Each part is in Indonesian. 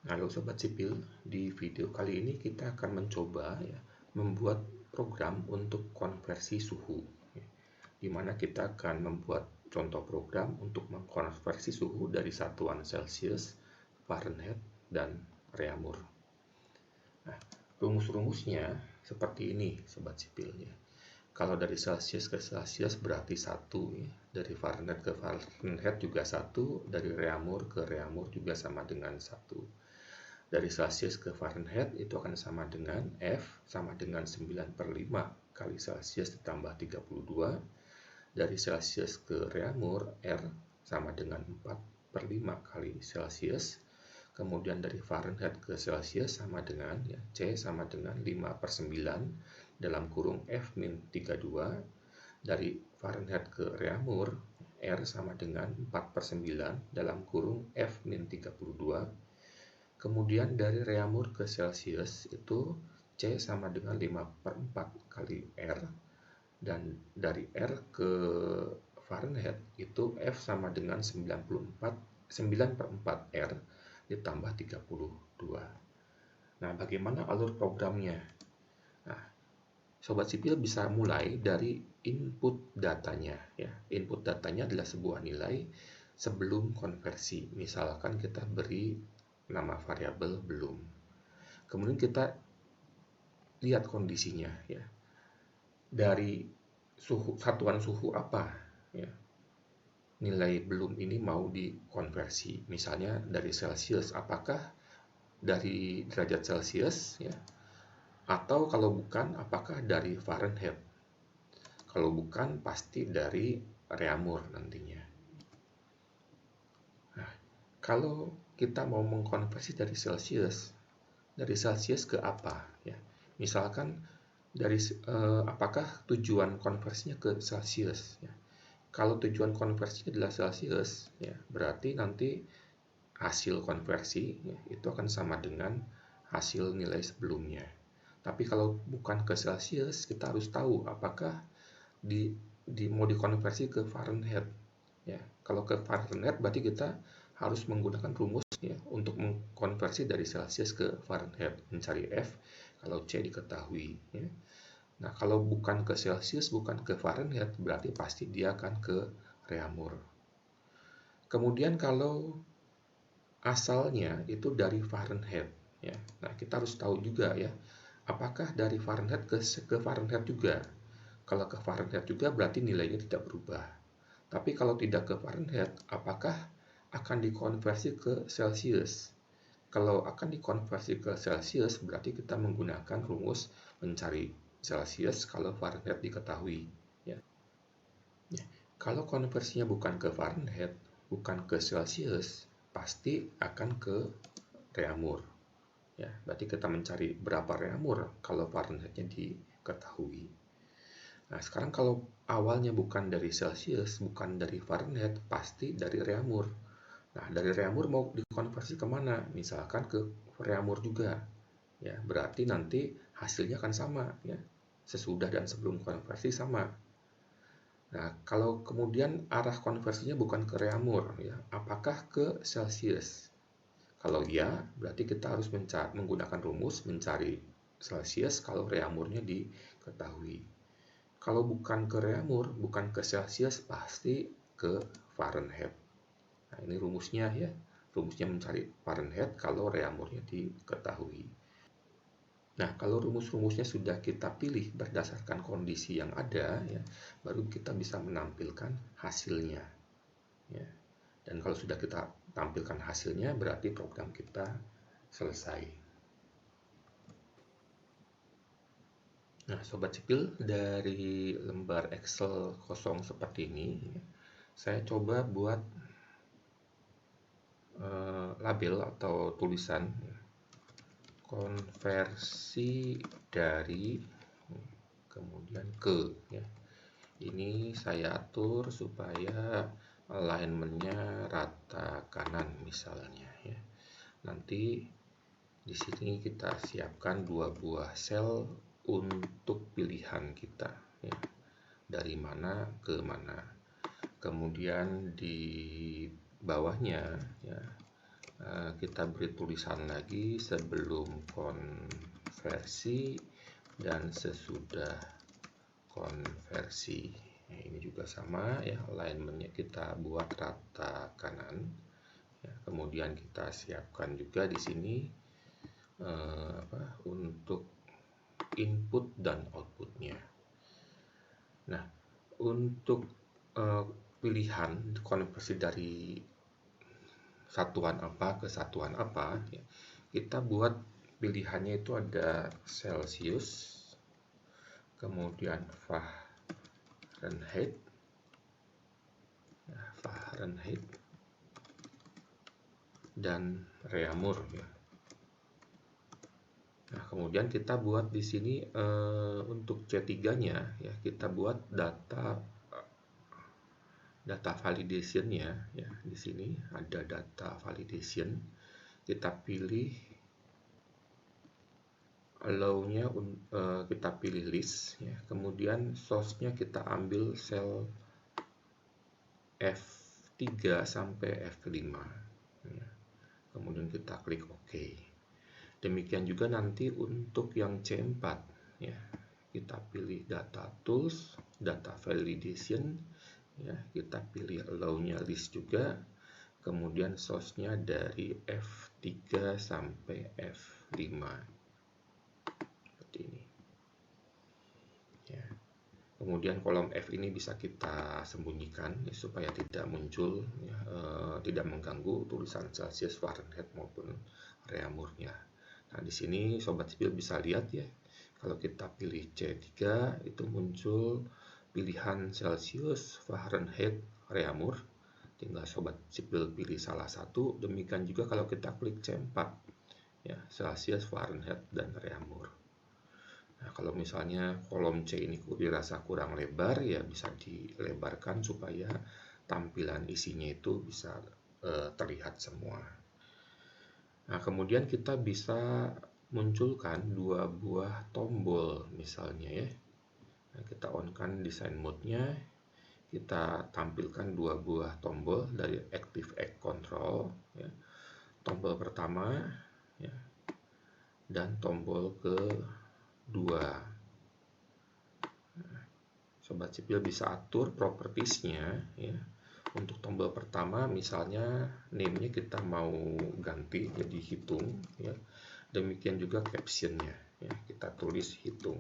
Halo Sobat Sipil, di video kali ini kita akan mencoba membuat program untuk konversi suhu, di mana kita akan membuat contoh program untuk mengkonversi suhu dari satuan Celsius, Fahrenheit, dan Reaumur. Nah, rumus-rumusnya seperti ini Sobat Sipil ya. Kalau dari Celsius ke Celsius berarti 1 ya. Dari Fahrenheit ke Fahrenheit juga 1, dari Reaumur ke Reaumur juga sama dengan 1. Dari Celsius ke Fahrenheit itu akan sama dengan F sama dengan 9/5 kali Celsius ditambah 32. Dari Celsius ke Reaumur R sama dengan 4/5 kali Celsius. Kemudian dari Fahrenheit ke Celsius sama dengan C sama dengan 5/9 dalam kurung F min 32. Dari Fahrenheit ke Reaumur R sama dengan 4/9 dalam kurung F min 32. Kemudian dari Reaumur ke Celsius itu C sama dengan 5/4 kali R, dan dari R ke Fahrenheit itu F sama dengan 9/4 R ditambah 32. Nah, bagaimana alur programnya? Nah, Sobat Sipil bisa mulai dari input datanya ya. Input datanya adalah sebuah nilai sebelum konversi. Misalkan kita beri nama variabel belum. Kemudian kita lihat kondisinya ya. Dari satuan suhu apa ya. Nilai belum ini mau dikonversi. Misalnya dari Celsius, apakah dari derajat Celsius ya. Atau kalau bukan, apakah dari Fahrenheit. Kalau bukan, pasti dari Reaumur nantinya. Nah, kalau kita mau mengkonversi dari Celsius ke apa ya? Misalkan dari apakah tujuan konversinya ke Celsius ya? Kalau tujuan konversinya adalah Celsius ya, berarti nanti hasil konversi ya, itu akan sama dengan hasil nilai sebelumnya. Tapi kalau bukan ke Celsius, kita harus tahu apakah mau dikonversi ke Fahrenheit ya. Kalau ke Fahrenheit berarti kita harus menggunakan rumus ya untuk mengkonversi dari Celsius ke Fahrenheit, mencari F kalau C diketahui ya. Nah, kalau bukan ke Celsius, bukan ke Fahrenheit, berarti pasti dia akan ke Reaumur. Kemudian kalau asalnya itu dari Fahrenheit ya. Nah, kita harus tahu juga ya, apakah dari Fahrenheit ke Fahrenheit juga. Kalau ke Fahrenheit juga berarti nilainya tidak berubah. Tapi kalau tidak ke Fahrenheit, apakah akan dikonversi ke Celsius? Kalau akan dikonversi ke Celsius, berarti kita menggunakan rumus mencari Celsius kalau Fahrenheit diketahui. Ya. Kalau konversinya bukan ke Fahrenheit, bukan ke Celsius, pasti akan ke Reaumur. Ya, berarti kita mencari berapa Reaumur kalau Fahrenheitnya diketahui. Nah, sekarang kalau awalnya bukan dari Celsius, bukan dari Fahrenheit, pasti dari Reaumur. Nah, dari Reaumur mau dikonversi kemana? Misalkan ke Reaumur juga. Ya, berarti nanti hasilnya akan sama ya. Sesudah dan sebelum konversi sama. Nah, kalau kemudian arah konversinya bukan ke Reaumur ya, apakah ke Celsius? Kalau iya, berarti kita harus menggunakan rumus mencari Celsius kalau Reaumurnya diketahui. Kalau bukan ke Reaumur, bukan ke Celsius, pasti ke Fahrenheit. Nah, ini rumusnya ya. Rumusnya mencari Fahrenheit kalau Reaumurnya diketahui. Nah, kalau rumus-rumusnya sudah kita pilih berdasarkan kondisi yang ada ya, baru kita bisa menampilkan hasilnya. Ya. Dan kalau sudah kita tampilkan hasilnya, berarti program kita selesai. Nah, Sobat Sipil, dari lembar Excel kosong seperti ini, saya coba buat label atau tulisan konversi dari kemudian ke ya. Ini saya atur supaya alignmentnya rata kanan misalnya ya. Nanti di sini kita siapkan 2 buah sel untuk pilihan kita ya. Dari mana ke mana. Kemudian di bawahnya ya, kita beri tulisan lagi sebelum konversi dan sesudah konversi. Nah, ini juga sama ya, alignmentnya kita buat rata kanan. Ya, kemudian kita siapkan juga di sini untuk input dan outputnya. Nah, untuk pilihan konversi dari satuan apa ke satuan apa, ya, kita buat pilihannya itu ada Celsius, kemudian Fahrenheit, dan Reaumur. Ya. Nah, kemudian kita buat di sini untuk C3-nya, ya, kita buat data validation-nya, ya. Di sini ada data validation. Kita pilih allow-nya, kita pilih list, ya. Kemudian source-nya kita ambil sel F3 sampai F5. Ya. Kemudian kita klik OK. Demikian juga nanti untuk yang C4, ya, kita pilih data tools, data validation, ya, kita pilih allow-nya list juga, kemudian source-nya dari F3 sampai F5 seperti ini, ya. Kemudian kolom F ini bisa kita sembunyikan, ya, supaya tidak muncul, ya, tidak mengganggu tulisan Celsius, Fahrenheit maupun Reaumurnya. Nah, di sini Sobat Sipil bisa lihat, ya, kalau kita pilih C3 itu muncul pilihan Celsius, Fahrenheit, Reaumur. Tinggal Sobat Sipil pilih salah satu. Demikian juga kalau kita klik C4, ya, Celsius, Fahrenheit, dan Reaumur. Nah, kalau misalnya kolom C ini dirasa kurang lebar, ya bisa dilebarkan supaya tampilan isinya itu bisa terlihat semua. Nah, kemudian kita bisa munculkan dua buah tombol misalnya, ya. Nah, kita on-kan design mode-nya, kita tampilkan dua buah tombol dari Active Egg Control, ya. Tombol pertama, ya, dan tombol kedua. Nah, Sobat Sipil bisa atur propertiesnya, ya. Untuk tombol pertama misalnya name-nya kita mau ganti jadi hitung, ya. Demikian juga caption-nya, ya, kita tulis hitung.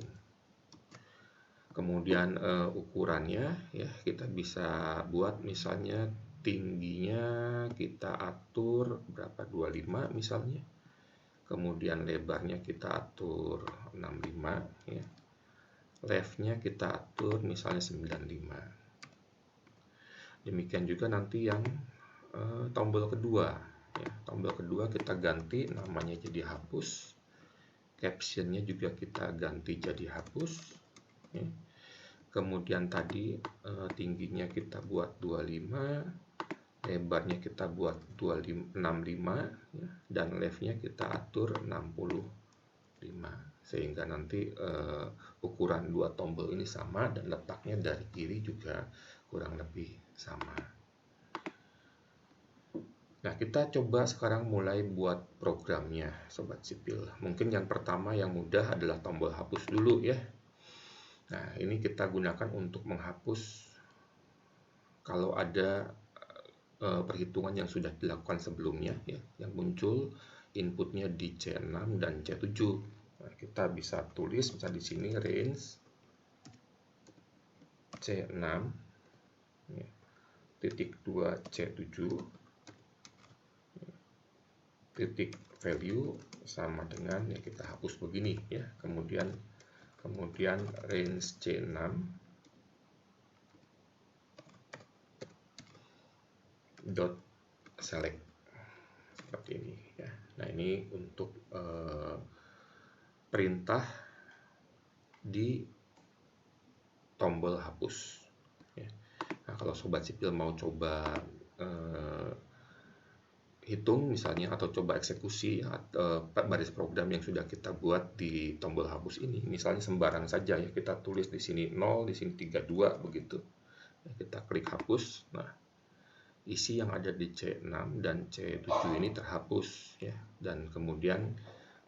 Kemudian ukurannya, ya, kita bisa buat misalnya tingginya kita atur berapa, 25 misalnya. Kemudian lebarnya kita atur 65, ya. Left-nya kita atur misalnya 95. Demikian juga nanti yang tombol kedua, ya. Tombol kedua kita ganti namanya jadi hapus, captionnya juga kita ganti jadi hapus, ya. Kemudian tadi tingginya kita buat 25, lebarnya kita buat 65, ya, dan left-nya kita atur 65, sehingga nanti ukuran dua tombol ini sama dan letaknya dari kiri juga kurang lebih sama. Nah, kita coba sekarang mulai buat programnya, Sobat Sipil. Mungkin yang pertama yang mudah adalah tombol hapus dulu, ya. Nah, ini kita gunakan untuk menghapus kalau ada perhitungan yang sudah dilakukan sebelumnya, ya, yang muncul inputnya di C6 dan C7. Nah, kita bisa tulis misalnya di sini range C6, ya, titik 2 C7, titik value sama dengan, ya, kita hapus begini, ya. Kemudian range C6 dot select seperti ini, ya. Nah, ini untuk perintah di tombol hapus, ya. Nah, kalau Sobat Sipil mau coba hitung misalnya atau coba eksekusi baris program yang sudah kita buat di tombol hapus ini, misalnya sembarang saja, ya, kita tulis di sini 0, di sini 32 begitu, ya, kita klik hapus. Nah, isi yang ada di C6 dan C7 ini terhapus ya, dan kemudian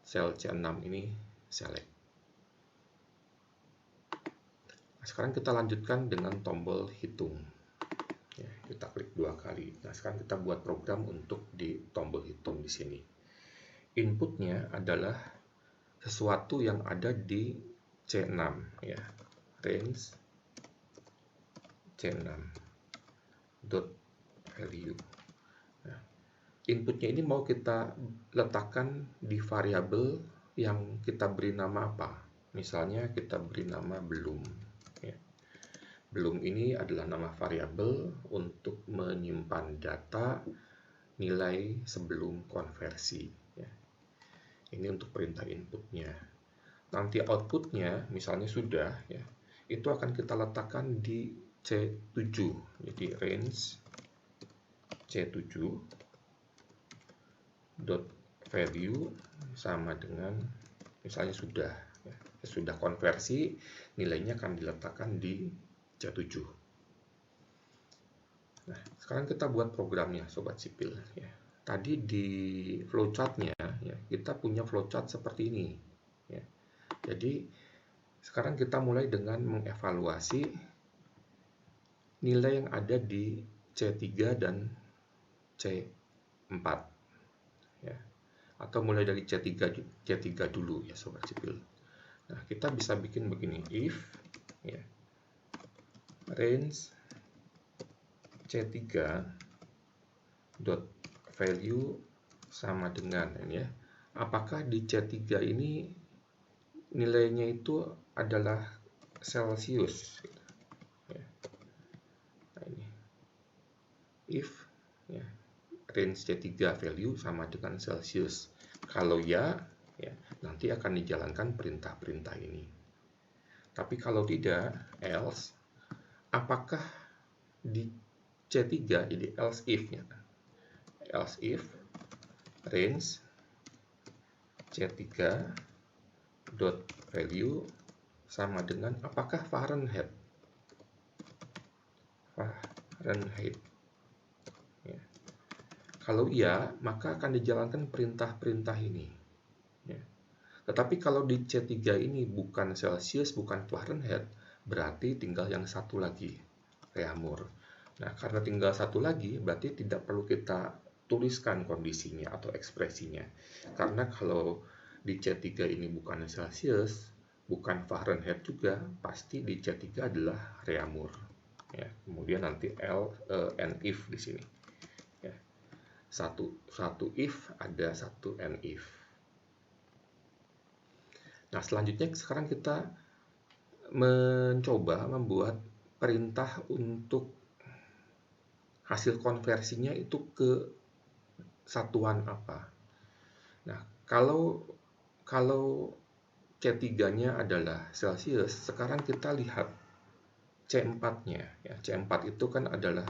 sel C6 ini select. Nah, sekarang kita lanjutkan dengan tombol hitung. Ya, kita klik 2 kali. Nah, sekarang kita buat program untuk di tombol hitung di sini. Inputnya adalah sesuatu yang ada di C6 ya, range C6 dot value. Nah, inputnya ini mau kita letakkan di variabel yang kita beri nama apa. Misalnya kita beri nama belum ya. Belum ini adalah nama variabel untuk menyimpan data nilai sebelum konversi ya. Ini untuk perintah inputnya. Nanti outputnya misalnya sudah ya, itu akan kita letakkan di C7. Jadi range C7 dot value sama dengan misalnya sudah ya, sudah konversi, nilainya akan diletakkan di C7. Nah, sekarang kita buat programnya sobat sipil ya. Tadi di flowchartnya ya, kita punya flowchart seperti ini ya. Jadi sekarang kita mulai dengan mengevaluasi nilai yang ada di C3 dan C4 ya. Atau mulai dari C3 dulu ya sobat sipil. Nah, kita bisa bikin begini, if ya, range C3 dot value sama dengan ini ya. Apakah di C3 ini nilainya itu adalah Celsius ya. Nah, ini if ya, range C3 value sama dengan Celsius. Kalau ya, nanti akan dijalankan perintah-perintah ini. Tapi kalau tidak, else, apakah di C3, jadi else if ya. Else if range C3 dot value sama dengan apakah Fahrenheit. Ya. Kalau iya, maka akan dijalankan perintah-perintah ini. Ya. Tetapi kalau di C3 ini bukan Celsius, bukan Fahrenheit, berarti tinggal yang satu lagi, Reaumur. Nah, karena tinggal satu lagi, berarti tidak perlu kita tuliskan kondisinya atau ekspresinya. Karena kalau di C3 ini bukan Celsius, bukan Fahrenheit juga, pasti di C3 adalah Reaumur. Ya, kemudian nanti and if di sini. Ya. Satu if ada satu and if. Nah, selanjutnya sekarang kita mencoba membuat perintah untuk hasil konversinya itu ke satuan apa. Nah, kalau C3-nya adalah Celsius, sekarang kita lihat C4-nya ya. C4 itu kan adalah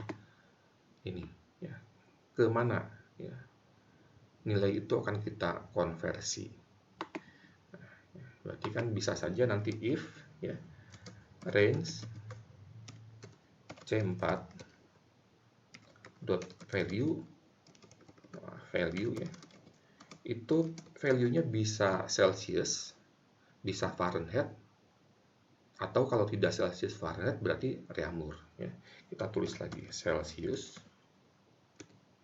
ini ya. Ke mana ya? Nilai itu akan kita konversi. Nah, berarti kan bisa saja nanti if ya, range C4 dot value ya, itu value-nya bisa Celsius, bisa Fahrenheit, atau kalau tidak Celsius Fahrenheit berarti Reaumur ya. Kita tulis lagi Celsius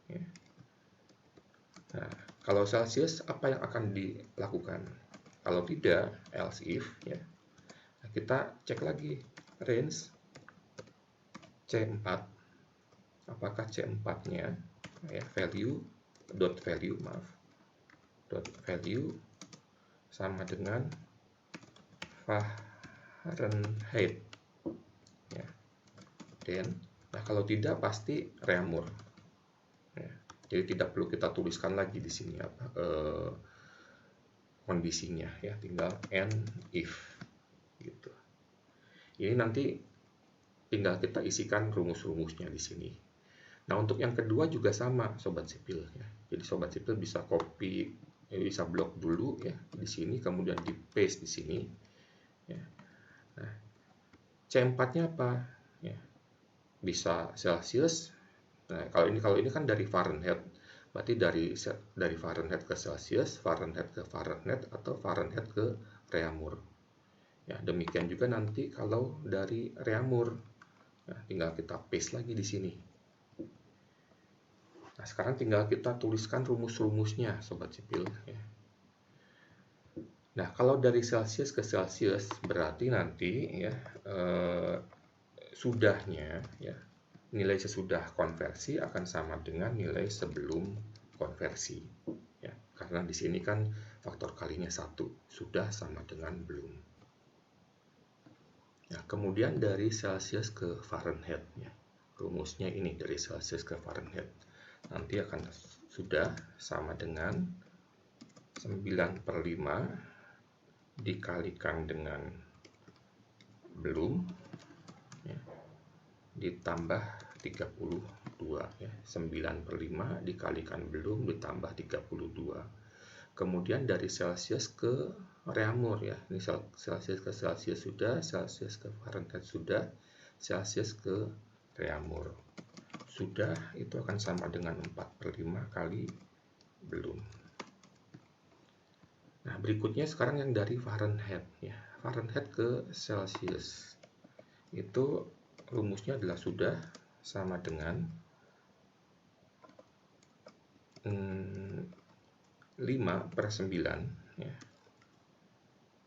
ya. Nah, kalau Celsius apa yang akan dilakukan? Kalau tidak, else if ya. Nah, kita cek lagi range C4, apakah C4-nya ya, value dot value sama dengan Fahrenheit ya. Dan nah, kalau tidak pasti Reaumur ya. Jadi tidak perlu kita tuliskan lagi di sini apa kondisinya ya, tinggal and if gitu. Ini nanti tinggal kita isikan rumus-rumusnya di sini. Nah, untuk yang kedua juga sama sobat sipil ya. Jadi sobat sipil bisa copy, bisa blok dulu ya di sini, kemudian di paste di sini ya. Nah, C4-nya apa ya? Bisa Celsius, Nah, kalau ini kan dari Fahrenheit, berarti dari Fahrenheit ke Celsius, Fahrenheit ke Fahrenheit, atau Fahrenheit ke Reaumur. Ya, demikian juga nanti kalau dari Reaumur, nah, tinggal kita paste lagi di sini. Nah, sekarang tinggal kita tuliskan rumus-rumusnya, Sobat Sipil. Ya. Nah, kalau dari Celsius ke Celsius, berarti nanti ya sudahnya, ya, nilai sesudah konversi akan sama dengan nilai sebelum konversi. Ya, karena di sini kan faktor kalinya 1, sudah sama dengan belum. Nah, kemudian dari Celsius ke Fahrenheit, ya, rumusnya ini dari Celsius ke Fahrenheit. Nanti akan sudah sama dengan 9/5 dikalikan dengan belum, ya, ditambah 32, ya. 9/5 dikalikan belum ditambah 32. Kemudian dari Celsius ke Reaumur, ya. Ini Celsius ke Celsius sudah, Celsius ke Fahrenheit sudah, Celsius ke Reaumur sudah, itu akan sama dengan 4/5 kali belum. Nah, berikutnya sekarang yang dari Fahrenheit, ya. Fahrenheit ke Celsius. Itu rumusnya adalah sudah sama dengan 5/9, ya,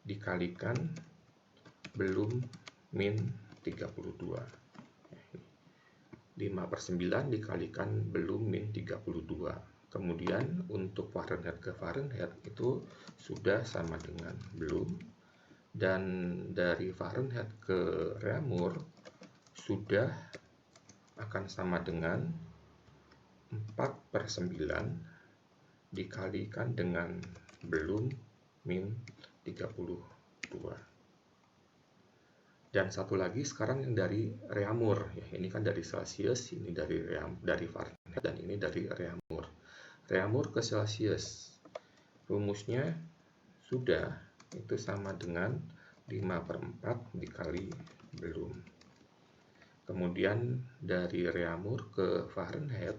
dikalikan belum min 32. 5/9 dikalikan belum min 32. Kemudian untuk Fahrenheit ke Fahrenheit itu sudah sama dengan belum. Dan dari Fahrenheit ke Reaumur sudah akan sama dengan 4/9 dikalikan dengan belum min 32. Dan satu lagi sekarang yang dari Reaumur, ya, ini kan dari Celsius, ini dari Fahrenheit, dan ini dari Reaumur. Reaumur ke Celsius, rumusnya sudah itu sama dengan 5/4 dikali belum. Kemudian dari Reaumur ke Fahrenheit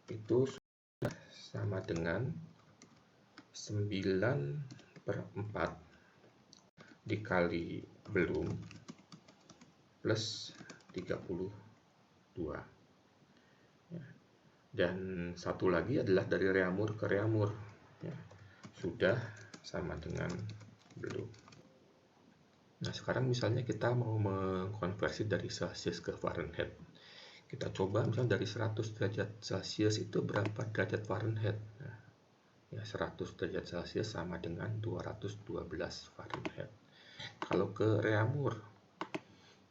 itu sudah sama dengan 9/4 dikali belum plus 32. Ya. Dan satu lagi adalah dari Reaumur ke Reaumur, ya, sudah sama dengan belum. Nah, sekarang misalnya kita mau mengkonversi dari Celsius ke Fahrenheit. Kita coba misalnya dari 100 derajat Celsius itu berapa derajat Fahrenheit. Nah, ya, 100 derajat Celsius sama dengan 212 Fahrenheit. Kalau ke Reaumur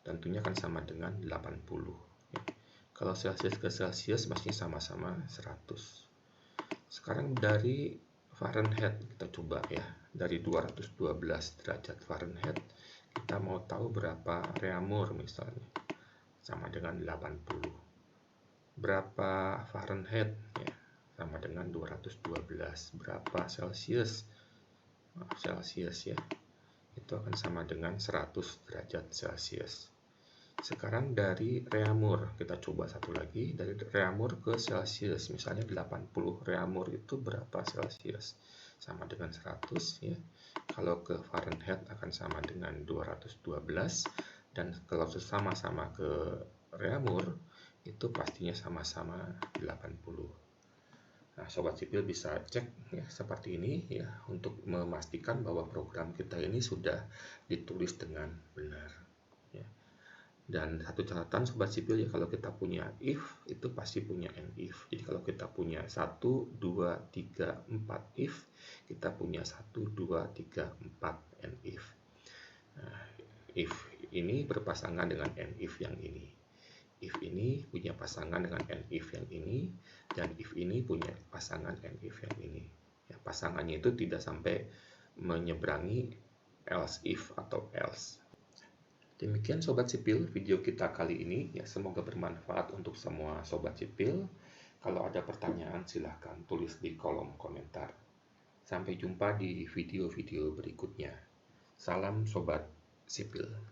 tentunya akan sama dengan 80. Ya. Kalau Celsius ke Celsius masih sama-sama 100. Sekarang dari Fahrenheit kita coba, ya. Dari 212 derajat Fahrenheit kita mau tahu berapa Reaumur misalnya. Sama dengan 80. Berapa Fahrenheit, ya. Sama dengan 212. Berapa Celsius? Celsius, ya. Itu akan sama dengan 100 derajat Celsius. Sekarang dari Reaumur, kita coba satu lagi. Dari Reaumur ke Celsius, misalnya 80 Reaumur itu berapa Celsius? Sama dengan 100, ya. Kalau ke Fahrenheit akan sama dengan 212. Dan kalau sama-sama ke Reaumur, itu pastinya sama-sama 80. Nah, Sobat Sipil bisa cek, ya, seperti ini, ya, untuk memastikan bahwa program kita ini sudah ditulis dengan benar. Ya. Dan satu catatan Sobat Sipil, ya, kalau kita punya if itu pasti punya and if. Jadi kalau kita punya 1, 2, 3, 4 if, kita punya 1, 2, 3, 4 and if. Nah, if ini berpasangan dengan and if yang ini. If ini punya pasangan dengan and if yang ini, dan if ini punya pasangan and if yang ini. Ya, pasangannya itu tidak sampai menyeberangi else if atau else. Demikian Sobat Sipil video kita kali ini, ya, semoga bermanfaat untuk semua Sobat Sipil. Kalau ada pertanyaan silahkan tulis di kolom komentar. Sampai jumpa di video-video berikutnya. Salam Sobat Sipil.